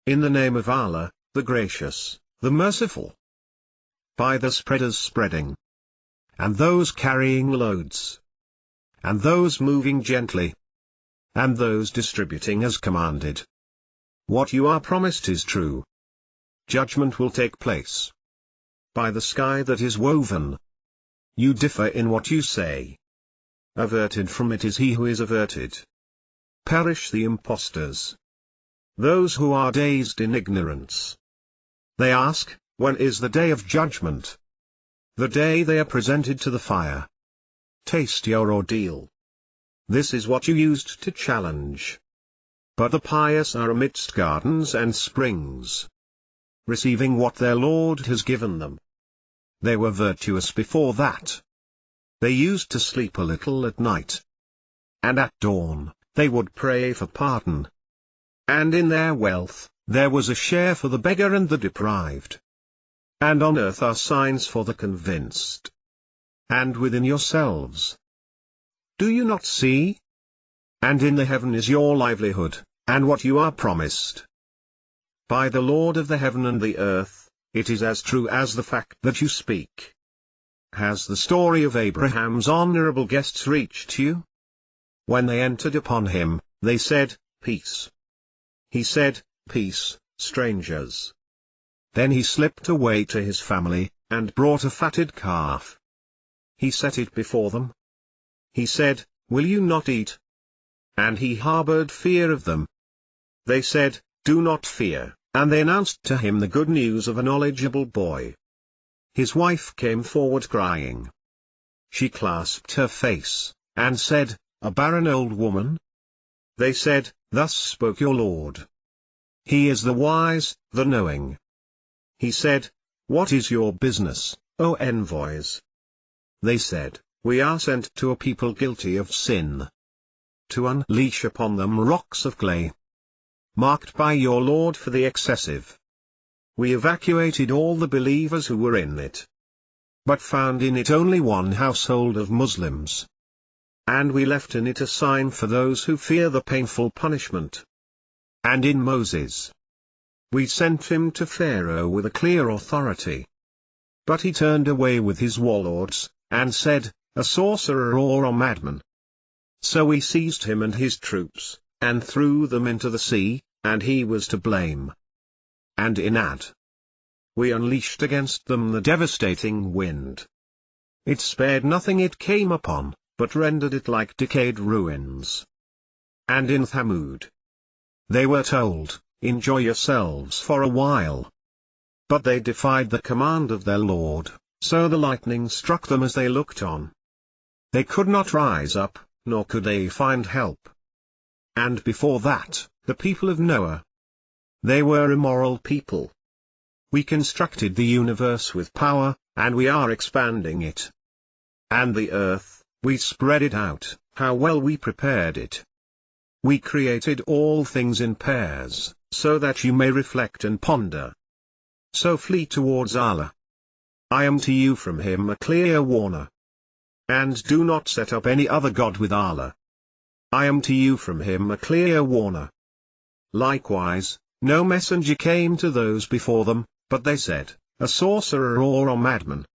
In the name of Allah, the Gracious, the Merciful. By the spreaders spreading, and those carrying loads, and those moving gently, and those distributing as commanded. What you are promised is true. Judgment will take place. By the sky that is woven. You differ in what you say. Averted from it is he who is averted. Perish the impostors. Those who are dazed in ignorance. They ask, when is the day of judgment? The day they are presented to the fire. Taste your ordeal. This is what you used to challenge. But the pious are amidst gardens and springs, receiving what their Lord has given them. They were virtuous before that. They used to sleep a little at night. And at dawn, they would pray for pardon. And in their wealth, there was a share for the beggar and the deprived. And on earth are signs for the convinced. And within yourselves. Do you not see? And in the heaven is your livelihood, and what you are promised. By the Lord of the heaven and the earth, it is as true as the fact that you speak. Has the story of Abraham's honorable guests reached you? When they entered upon him, they said, Peace. He said, Peace, strangers. Then he slipped away to his family, and brought a fatted calf. He set it before them. He said, Will you not eat? And he harbored fear of them. They said, Do not fear, and they announced to him the good news of a knowledgeable boy. His wife came forward crying. She clasped her face, and said, A barren old woman? They said, Thus spoke your Lord. He is the wise, the knowing. He said, What is your business, O envoys? They said, We are sent to a people guilty of sin, to unleash upon them rocks of clay, marked by your Lord for the excessive. We evacuated all the believers who were in it, but found in it only one household of Muslims. And we left in it a sign for those who fear the painful punishment. And in Moses, we sent him to Pharaoh with a clear authority. But he turned away with his warlords, and said, A sorcerer or a madman. So we seized him and his troops, and threw them into the sea, and he was to blame. And in Ad, we unleashed against them the devastating wind. It spared nothing it came upon, but rendered it like decayed ruins. And in Thamud, they were told, Enjoy yourselves for a while. But they defied the command of their Lord, so the lightning struck them as they looked on. They could not rise up, nor could they find help. And before that, the people of Noah. They were immoral people. We constructed the universe with power, and we are expanding it. And the earth, we spread it out, how well we prepared it. We created all things in pairs, so that you may reflect and ponder. So flee towards Allah. I am to you from him a clear warner. And do not set up any other god with Allah. I am to you from him a clear warner. Likewise, no messenger came to those before them, but they said, A sorcerer or a madman.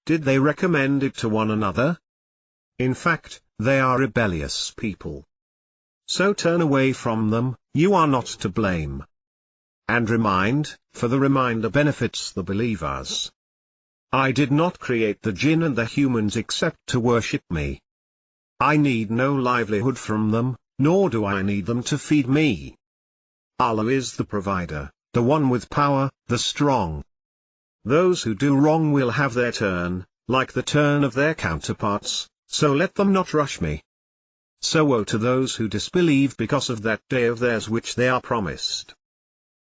Did they recommend it to one another? In fact, they are rebellious people. So turn away from them, you are not to blame. And remind, for the reminder benefits the believers. I did not create the jinn and the humans except to worship me. I need no livelihood from them, nor do I need them to feed me. Allah is the provider, the one with power, the strong. Those who do wrong will have their turn, like the turn of their counterparts, so let them not rush me. So woe to those who disbelieve because of that day of theirs which they are promised.